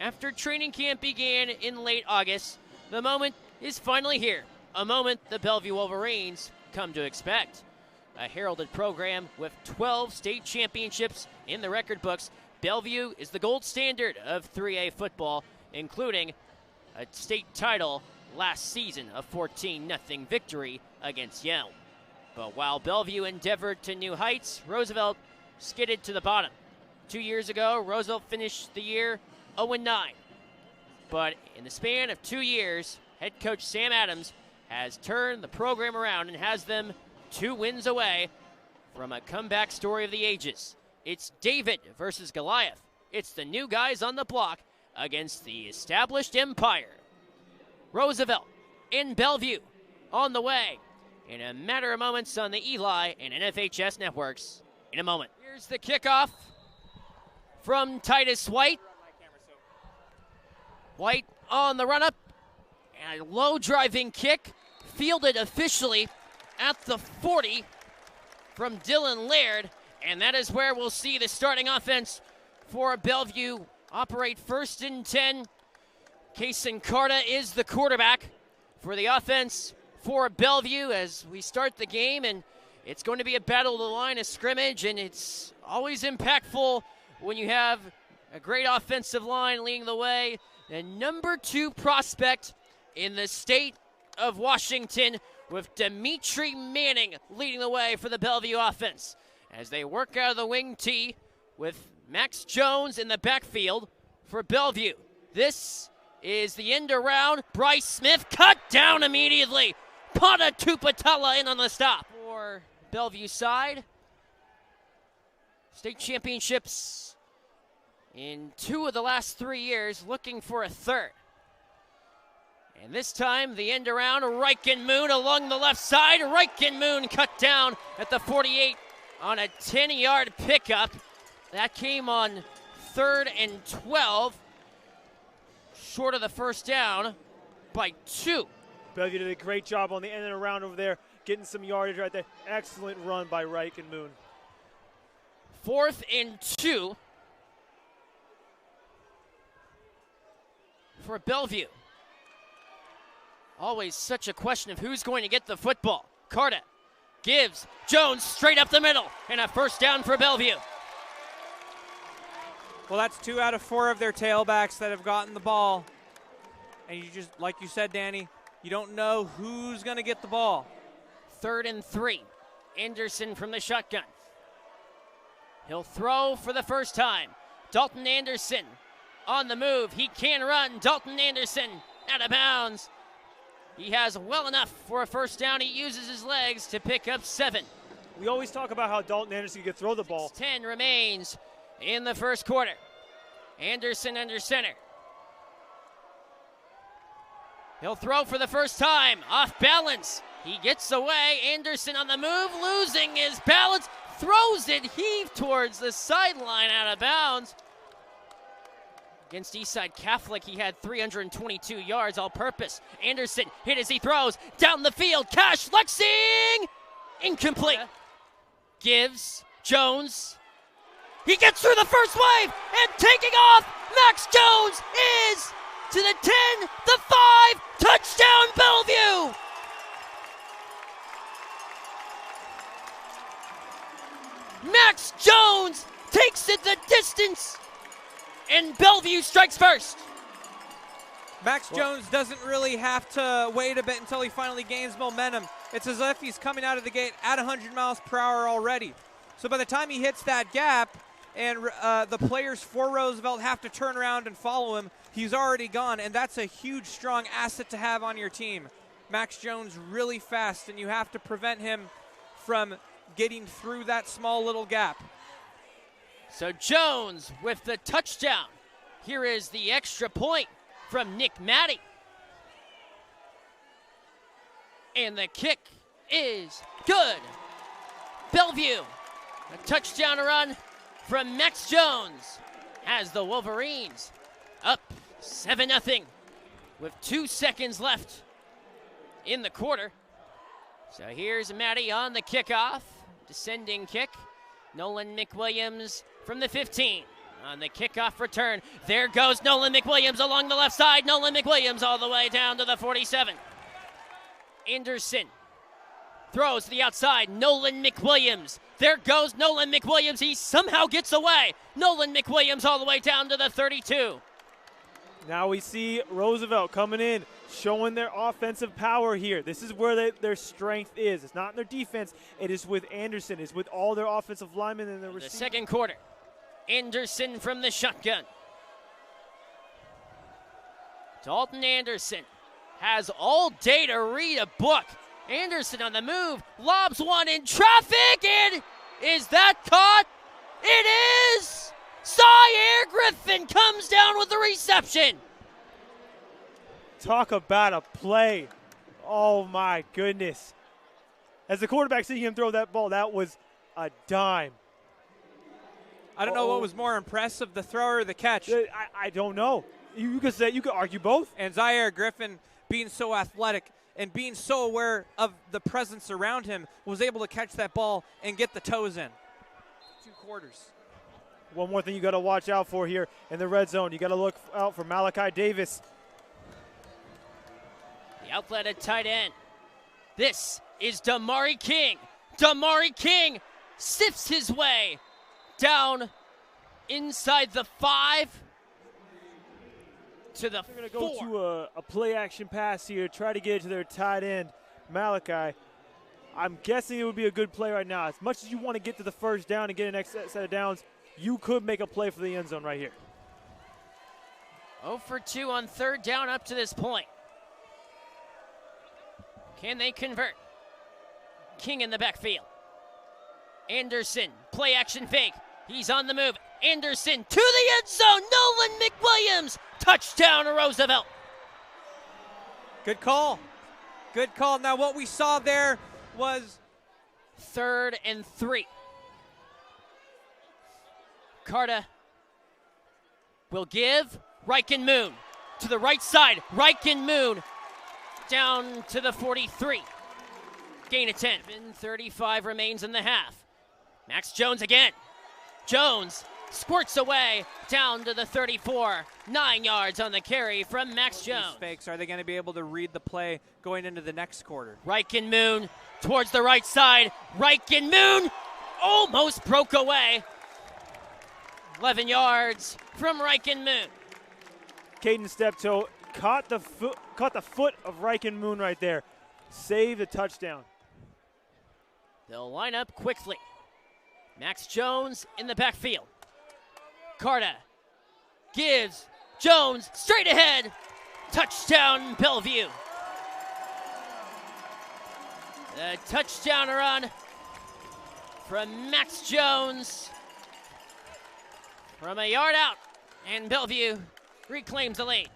After training camp began in late August, the moment is finally here, a moment the Bellevue Wolverines come to expect. A heralded program with 12 state championships in the record books, Bellevue is the gold standard of 3A football, including a state title last season, a 14-0 victory against Yale. But while Bellevue endeavored to new heights, Roosevelt skidded to the bottom. 2 years ago, Roosevelt finished the year 0-9. But in the span of 2 years, head coach Sam Adams has turned the program around and has them 2 wins away from a comeback story of the ages. It's David versus Goliath. It's the new guys on the block against the established empire. Roosevelt in Bellevue on the way in a matter of moments on the Eli and NFHS networks in a moment. Here's the kickoff from Titus White. White on the run-up, and a low driving kick, fielded officially at the 40 from Dylan Laird, and that is where we'll see the starting offense for Bellevue operate 1st and 10. Kason Carta is the quarterback for the offense for Bellevue as we start the game, and it's going to be a battle of the line of scrimmage, and it's always impactful when you have a great offensive line leading the way. The number 2 prospect in the state of Washington, with Dimitri Manning leading the way for the Bellevue offense as they work out of the wing tee with Max Jones in the backfield for Bellevue. This is the end around. Bryce Smith cut down immediately. Pada Tupatala in on the stop for Bellevue side. State championships in 2 of the last 3 years, looking for a 3rd. And this time, the end around, Riken Moon along the left side. Riken Moon cut down at the 48 on a 10-yard pickup. That came on 3rd and 12, short of the first down by 2. Bellevue did a great job on the end and around over there, getting some yardage right there. Excellent run by Riken Moon. 4th and 2. For Bellevue. Always such a question of who's going to get the football. Carta gives Jones straight up the middle, and a 1st down for Bellevue. Well, that's 2 out of 4 of their tailbacks that have gotten the ball. And you just, like you said, Danny, you don't know who's going to get the ball. 3rd and 3. Anderson from the shotgun. He'll throw for the first time. Dalton Anderson on the move. He can run. Dalton Anderson out of bounds. He has well enough for a 1st down. He uses his legs to pick up 7. We always talk about how Dalton Anderson can throw the ball. 10 remains in the 1st quarter. Anderson under center. He'll throw for the first time. Off balance. He gets away. Anderson on the move, losing his balance. Throws it heave towards the sideline out of bounds. Against Eastside Catholic, he had 322 yards all-purpose. Anderson hit as he throws. Down the field, Cash flexing! Incomplete. Gives Jones. He gets through the first wave, and taking off, Max Jones is to the 10, the 5, touchdown Bellevue! Max Jones takes it the distance, and Bellevue strikes first. Max Jones doesn't really have to wait a bit until he finally gains momentum. It's as if he's coming out of the gate at 100 miles per hour already. So by the time he hits that gap and the players for Roosevelt have to turn around and follow him, he's already gone, and that's a huge, strong asset to have on your team. Max Jones really fast, and you have to prevent him from getting through that small little gap. So Jones with the touchdown. Here is the extra point from Nick Matty. And the kick is good. Bellevue, a touchdown run from Max Jones has the Wolverines up 7-0 with 2 seconds left in the quarter. So here's Matty on the kickoff. Descending kick. Nolan McWilliams from the 15. On the kickoff return, there goes Nolan McWilliams along the left side. Nolan McWilliams all the way down to the 47. Anderson throws to the outside. Nolan McWilliams. There goes Nolan McWilliams. He somehow gets away. Nolan McWilliams all the way down to the 32. Now we see Roosevelt coming in, showing their offensive power here. This is where their strength is. It's not in their defense. It is with Anderson. It's with all their offensive linemen and their receivers. The second quarter. Anderson from the shotgun. Dalton Anderson has all day to read a book. Anderson on the move, lobs one in traffic, and is that caught? It is! Zaire Griffin comes down with the reception. Talk about a play. Oh my goodness. As the quarterback seeing him throw that ball, that was a dime. I don't know what was more impressive, the throw or the catch. I don't know. You could argue both. And Zaire Griffin, being so athletic and being so aware of the presence around him, was able to catch that ball and get the toes in. 2 quarters. One more thing you got to watch out for here in the red zone. You got to look out for Malachi Davis. The outlet at tight end. This is Damari King. Damari King sifts his way down inside the 5 to the 4. They're going to go to a play-action pass here, try to get it to their tight end, Malachi. I'm guessing it would be a good play right now. As much as you want to get to the first down and get an next set of downs, you could make a play for the end zone right here. 0 for 2 on third down up to this point. Can they convert? King in the backfield. Anderson, play action fake. He's on the move. Anderson to the end zone. Nolan McWilliams. Touchdown to Roosevelt. Good call. Good call. Now what we saw there was 3rd and 3. Carta will give. Riken Moon to the right side. Riken Moon down to the 43. Gain of 10. 35 remains in the half. Max Jones again. Jones squirts away down to the 34. 9 yards on the carry from Max Jones. These fakes, are they going to be able to read the play going into the next quarter? Riken Moon towards the right side. Riken Moon almost broke away. 11 yards from Riken Moon. Caden Steptoe caught the foot of Riken Moon right there. Save the touchdown. They'll line up quickly. Max Jones in the backfield. Carta gives Jones straight ahead. Touchdown, Bellevue. The touchdown run from Max Jones from a yard out, and Bellevue reclaims the lead.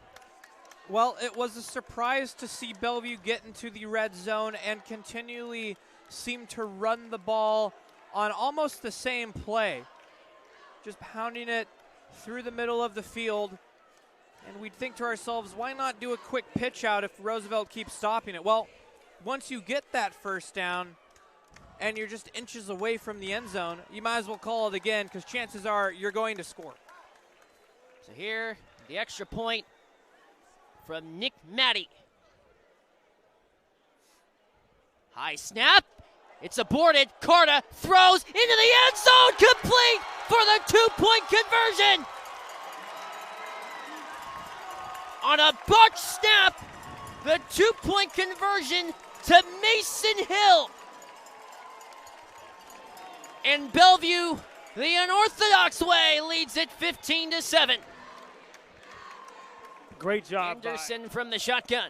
Well, it was a surprise to see Bellevue get into the red zone and continually seem to run the ball on almost the same play. Just pounding it through the middle of the field. And we'd think to ourselves, why not do a quick pitch out if Roosevelt keeps stopping it? Well, once you get that first down and you're just inches away from the end zone, you might as well call it again because chances are you're going to score. So here, the extra point from Nick Matty. High snap. It's aborted. Carta throws into the end zone, complete for the 2-point conversion. On a botch snap, the 2-point conversion to Mason Hill. And Bellevue, the unorthodox way, leads it 15-7. Great job. Anderson from the shotgun.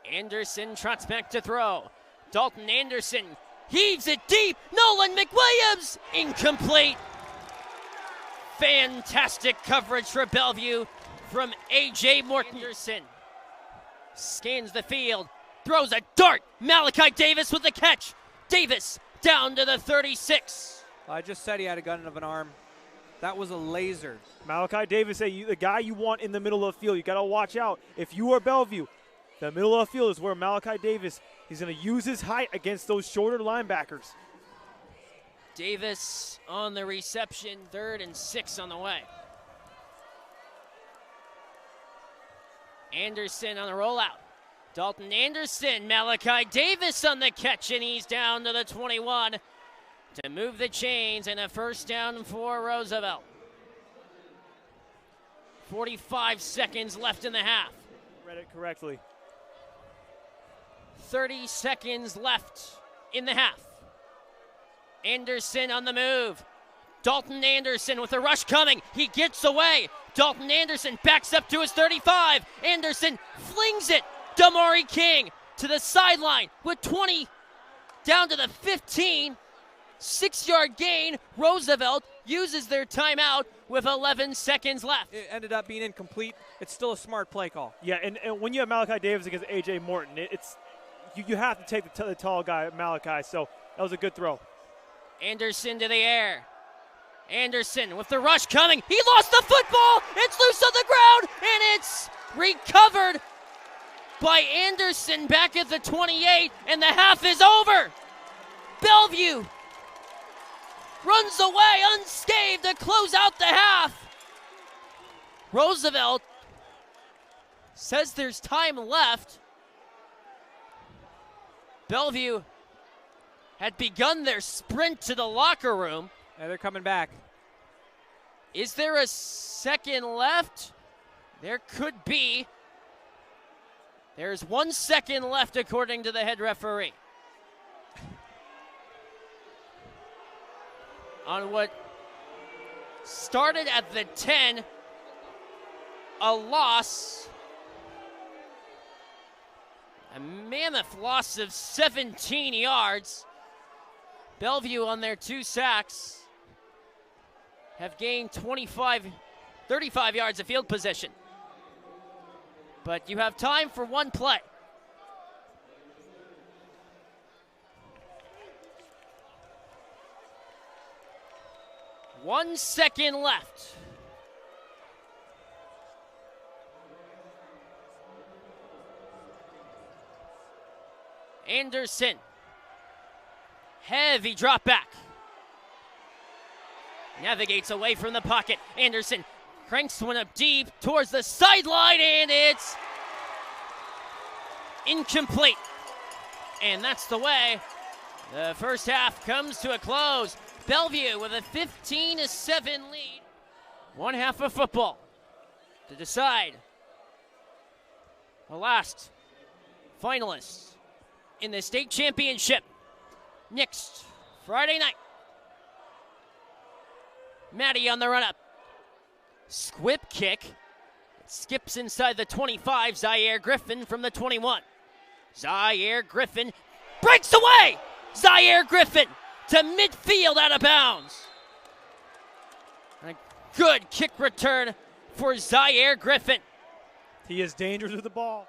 Anderson trots back to throw. Dalton Anderson heaves it deep. Nolan McWilliams, incomplete. Fantastic coverage for Bellevue from A.J. Morton. Anderson scans the field, throws a dart. Malachi Davis with the catch. Davis down to the 36. I just said he had a gun of an arm. That was a laser. Malachi Davis, the guy you want in the middle of the field. You got to watch out. If you are Bellevue, the middle of the field is where Malachi Davis, he's going to use his height against those shorter linebackers. Davis on the reception, 3rd and 6 on the way. Anderson on the rollout. Dalton Anderson, Malachi Davis on the catch, and he's down to the 21 to move the chains, and a first down for Roosevelt. 45 seconds left in the half. Read it correctly. 30 seconds left in the half. Anderson on the move. Dalton Anderson with a rush coming. He gets away. Dalton Anderson backs up to his 35. Anderson flings it. Damari King to the sideline with 20 down to the 15. 6-yard gain. Roosevelt uses their timeout with 11 seconds left. It ended up being incomplete. It's still a smart play call. Yeah, and when you have Malachi Davis against A.J. Morton, you have to take the tall guy, Malachi, so that was a good throw. Anderson to the air. Anderson with the rush coming. He lost the football. It's loose on the ground, and it's recovered by Anderson back at the 28, and the half is over. Bellevue runs away unscathed to close out the half. Roosevelt says there's time left. Bellevue had begun their sprint to the locker room. Yeah, they're coming back. Is there a second left? There could be. There's 1 second left according to the head referee. On what started at the 10, a loss. A mammoth loss of 17 yards. Bellevue on their 2 sacks have gained 35 yards of field position. But you have time for one play. One second left. Anderson. Heavy drop back. Navigates away from the pocket. Anderson cranks one up deep towards the sideline, and it's incomplete. And that's the way the first half comes to a close. Bellevue with a 15-7 lead. One half of football to decide the last finalists in the state championship. Next Friday night. Maddie on the run up. Squib kick. It skips inside the 25. Zaire Griffin from the 21. Zaire Griffin breaks away. Zaire Griffin to midfield, out of bounds. A good kick return for Zaire Griffin. He is dangerous with the ball.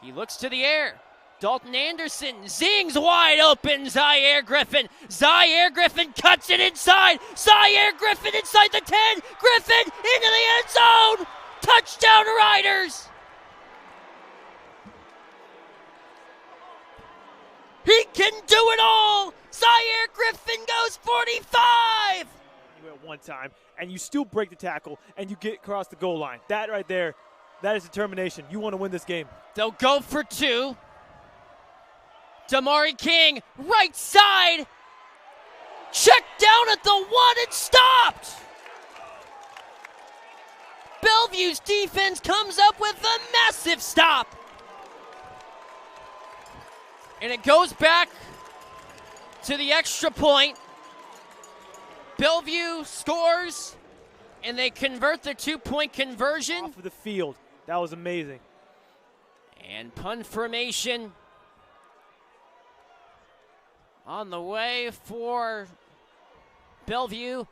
He looks to the air. Dalton Anderson zings wide open. Zaire Griffin. Zaire Griffin cuts it inside. Zaire Griffin inside the 10. Griffin into the end zone. Touchdown Riders. He can do it all. Zaire Griffin goes 45. You went one time, and you still break the tackle, and you get across the goal line. That right there, that is determination. You want to win this game. They'll go for 2. Damari King, right side. Checked down at the 1 and stopped. Bellevue's defense comes up with a massive stop. And it goes back to the extra point. Bellevue scores, and they convert the 2-point conversion. Off of the field. That was amazing. And punt formation on the way for Bellevue.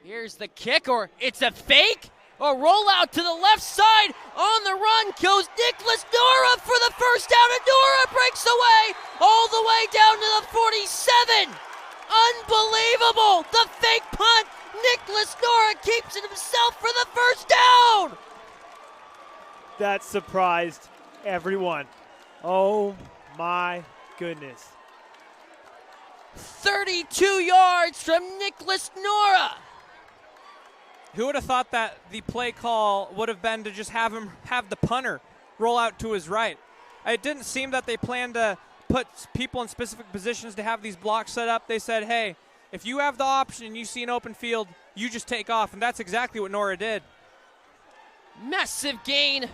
Here's the kick, or it's a fake. A rollout to the left side. On the run goes Nicholas Nora for the first down, and Nora breaks away all the way down to the 47. Unbelievable. The fake punt. Nicholas Nora keeps it himself for the first down. That surprised everyone. Oh, my goodness. 32 yards from Nicholas Nora. Who would have thought that the play call would have been to just have the punter roll out to his right? It didn't seem that they planned to put people in specific positions to have these blocks set up. They said, hey, if you have the option and you see an open field, you just take off, and that's exactly what Nora did. Massive gain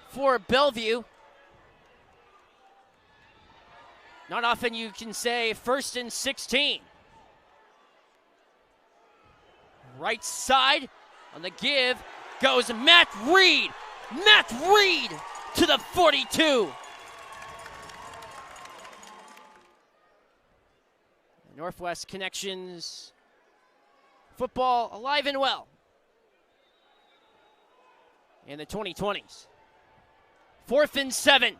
for Bellevue. Not often you can say 1st and 16. Right side on the give goes Matt Reed. Matt Reed to the 42. Northwest Connections football alive and well in the 2020s. 4th and 7.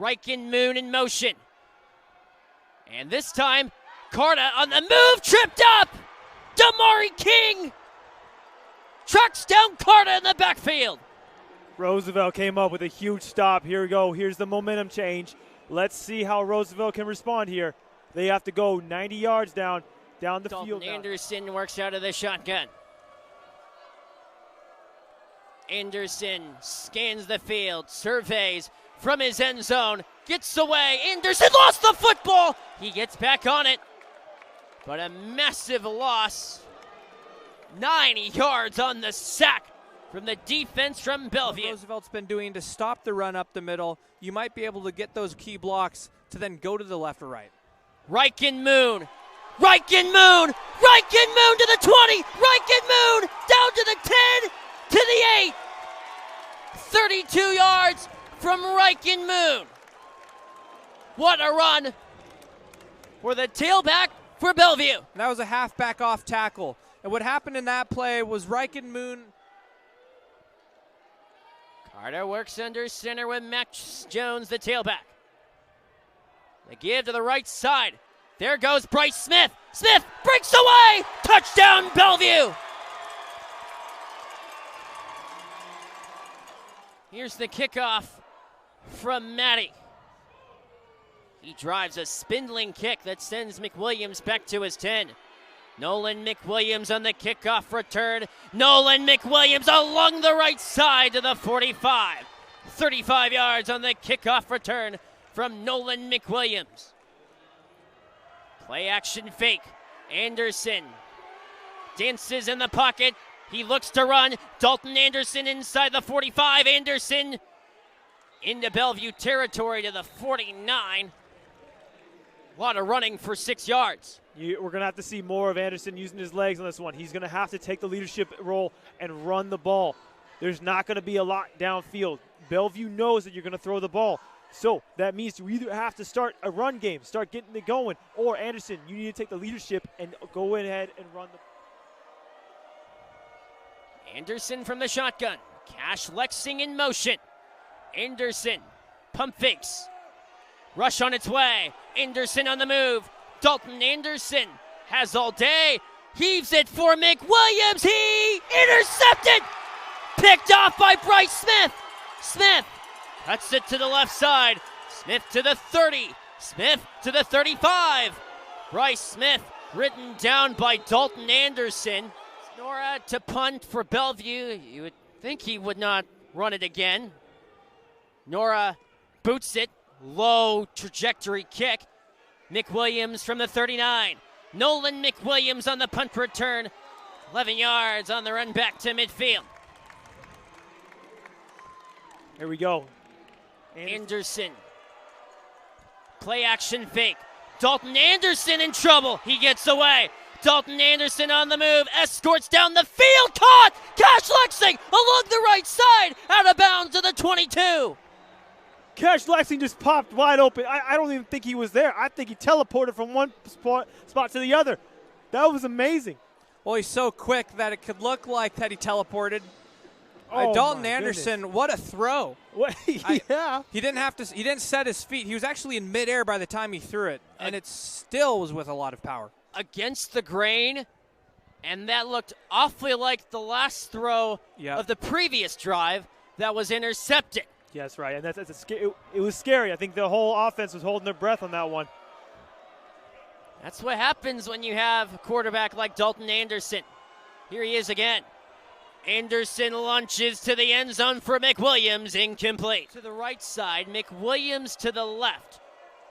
Riken Moon in motion. And this time, Carta on the move, tripped up! Damari King tracks down Carta in the backfield. Roosevelt came up with a huge stop. Here we go. Here's the momentum change. Let's see how Roosevelt can respond here. They have to go 90 yards down the field. Anderson works out of the shotgun. Anderson scans the field, surveys from his end zone, gets away. Anderson lost the football. He gets back on it, but a massive loss. 90 yards on the sack from the defense from Bellevue. What Roosevelt's been doing to stop the run up the middle, you might be able to get those key blocks to then go to the left or right. Riken Moon. Riken Moon. Riken Moon to the 20. Riken Moon down to the 10, to the 8. 32 yards from Riken Moon. What a run for the tailback for Bellevue. That was a halfback off tackle. And what happened in that play was Riken Moon. Carter works under center with Max Jones, the tailback. The give to the right side. There goes Bryce Smith. Smith breaks away. Touchdown, Bellevue. Here's the kickoff from Matty. He drives a spindling kick that sends McWilliams back to his 10. Nolan McWilliams on the kickoff return. Nolan McWilliams along the right side to the 45. 35 yards on the kickoff return from Nolan McWilliams. Play action fake. Anderson dances in the pocket. He looks to run. Dalton Anderson inside the 45. Anderson into Bellevue territory to the 49. A lot of running for 6 yards. We're going to have to see more of Anderson using his legs on this one. He's going to have to take the leadership role and run the ball. There's not going to be a lot downfield. Bellevue knows that you're going to throw the ball. So that means you either have to start a run game, start getting it going, or Anderson, you need to take the leadership and go ahead and run the. Anderson from the shotgun. Cash Lexing in motion. Anderson, pump fakes. Rush on its way. Anderson on the move. Dalton Anderson has all day. Heaves it for McWilliams. He intercepted. Picked off by Bryce Smith. Smith cuts it to the left side. Smith to the 30. Smith to the 35. Bryce Smith written down by Dalton Anderson. Nora to punt for Bellevue. You would think he would not run it again. Nora boots it. Low trajectory kick. McWilliams from the 39. Nolan McWilliams on the punt return. 11 yards on the run back to midfield. Here we go. Anderson. Play action fake. Dalton Anderson in trouble. He gets away. Dalton Anderson on the move. Escorts down the field. Caught. Cash Lexing along the right side. Out of bounds to the 22. Cash Lexing just popped wide open. I don't even think he was there. I think he teleported from one spot to the other. That was amazing. Well, he's so quick that it could look like that he teleported. Oh, Dalton Anderson, what a throw. Yeah. He didn't set his feet. He was actually in midair by the time he threw it, and it still was with a lot of power. Against the grain, and that looked awfully like the last throw of the previous drive. that was intercepted. Yes, right, and it was scary. I think the whole offense was holding their breath on that one. That's what happens when you have a quarterback like Dalton Anderson. Here he is again. Anderson launches to the end zone for McWilliams, incomplete. To the right side, McWilliams to the left.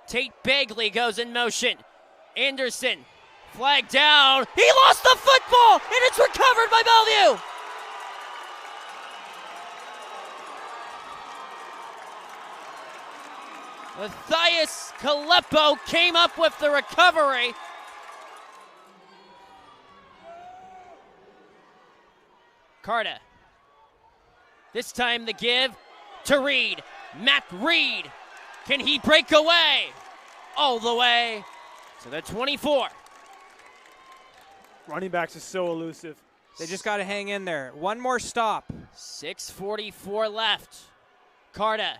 Tate Bagley goes in motion. Anderson, flag down. He lost the football, and it's recovered by Bellevue. Matthias Caleppo came up with the recovery. Carta. This time the give to Reed. Matt Reed. Can he break away? All the way to the 24. Running backs are so elusive. They just got to hang in there. One more stop. 6:44 left. Carta.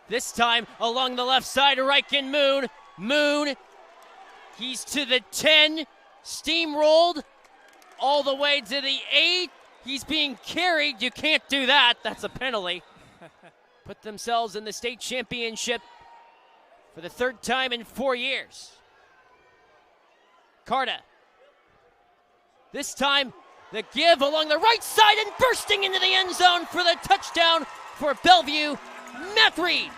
This time along the left side, Riken Moon. Moon, he's to the 10, steamrolled all the way to the 8. He's being carried. You can't do that. That's a penalty. Put themselves in the state championship for the third time in 4 years. Carta. This time, the give along the right side and bursting into the end zone for the touchdown for Bellevue. Matt Reed.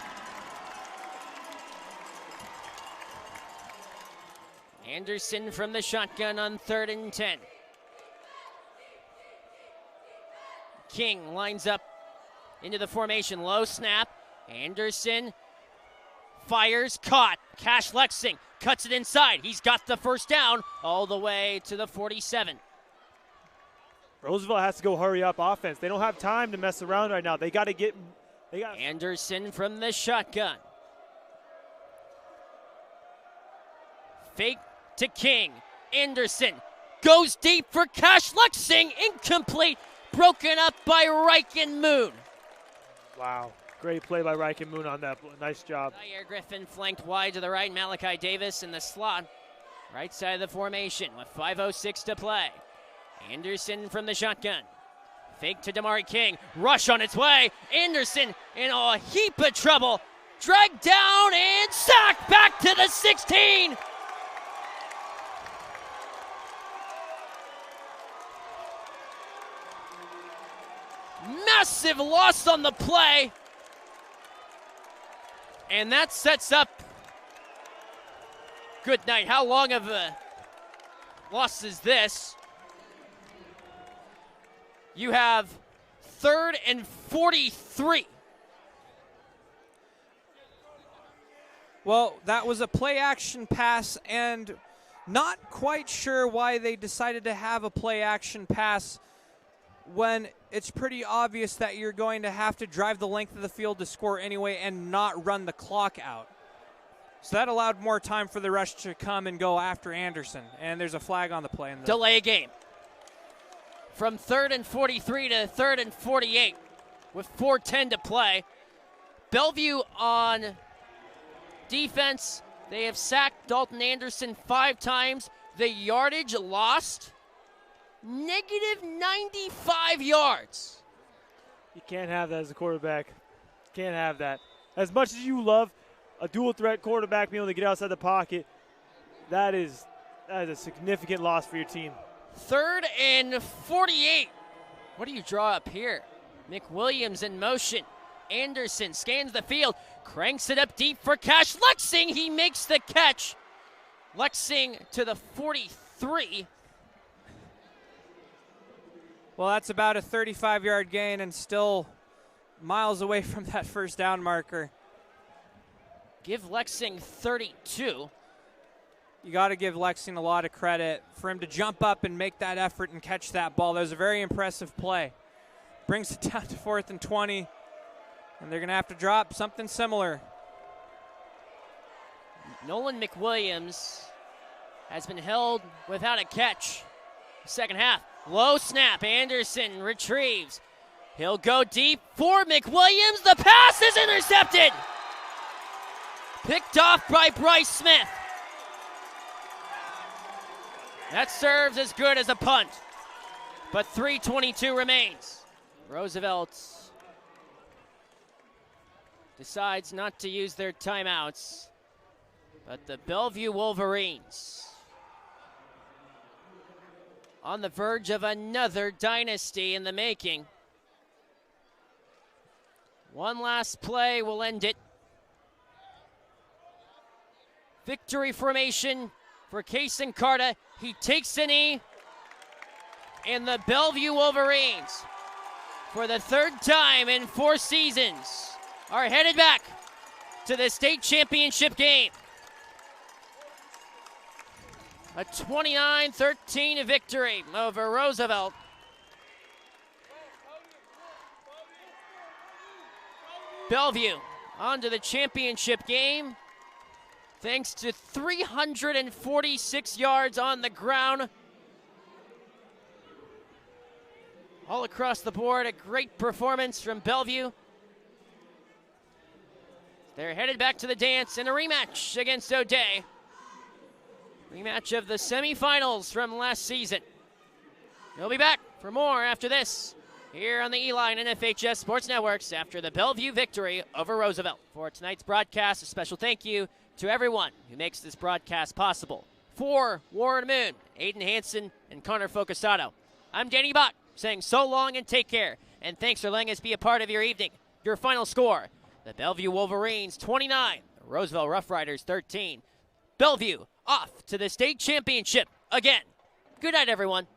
Anderson from the shotgun on 3rd and 10. King lines up into the formation. Low snap. Anderson fires. Caught. Cash Lexing cuts it inside. He's got the first down all the way to the 47. Roosevelt has to go hurry up offense. They don't have time to mess around right now. They got to get. Anderson from the shotgun. Fake to King. Anderson goes deep for Cash Lexing. Incomplete. Broken up by Riken Moon. Wow. Great play by Riken Moon on that. Nice job. Zaire Griffin flanked wide to the right. Malachi Davis in the slot. Right side of the formation with 5:06 to play. Anderson from the shotgun. Fake to Damari King. Rush on its way. Anderson in a heap of trouble. Dragged down and sacked back to the 16. Massive loss on the play. And that sets up good night. How long of a loss is this? You have 3rd and 43. Well, that was a play action pass, and not quite sure why they decided to have a play action pass when it's pretty obvious that you're going to have to drive the length of the field to score anyway and not run the clock out. So that allowed more time for the rush to come and go after Anderson, and there's a flag on the play. Delay a game. From 3rd and 43 to 3rd and 48 with 4:10 to play. Bellevue on defense, they have sacked Dalton Anderson 5 times. The yardage lost, negative 95 yards. You can't have that as a quarterback. Can't have that. As much as you love a dual threat quarterback being able to get outside the pocket, that is a significant loss for your team. 3rd and 48. What do you draw up here? McWilliams in motion. Anderson scans the field, cranks it up deep for Cash Lexing. He makes the catch. Lexing to the 43. Well, that's about a 35-yard gain and still miles away from that first down marker. Give Lexing 32. You got to give Lexing a lot of credit for him to jump up and make that effort and catch that ball. That was a very impressive play. Brings it down to 4th and 20, and they're going to have to drop something similar. Nolan McWilliams has been held without a catch. Second half, low snap. Anderson retrieves. He'll go deep for McWilliams. The pass is intercepted. Picked off by Bryce Smith. That serves as good as a punt, but 3:22 remains. Roosevelt decides not to use their timeouts, but the Bellevue Wolverines on the verge of another dynasty in the making. One last play will end it. Victory formation for Kaysen Carta. He takes the knee, and the Bellevue Wolverines, for the third time in 4 seasons, are headed back to the state championship game. A 29-13 victory over Roosevelt. Bellevue onto the championship game thanks to 346 yards on the ground. All across the board, a great performance from Bellevue. They're headed back to the dance in a rematch against O'Day. Rematch of the semifinals from last season. We'll be back for more after this here on the E-Line and FHS Sports Networks after the Bellevue victory over Roosevelt. For tonight's broadcast, a special thank you to everyone who makes this broadcast possible. For Warren Moon, Aiden Hansen, and Connor Focusato, I'm Danny Bach saying so long and take care. And thanks for letting us be a part of your evening. Your final score, the Bellevue Wolverines 29, the Roosevelt Rough Riders 13. Bellevue off to the state championship again. Good night, everyone.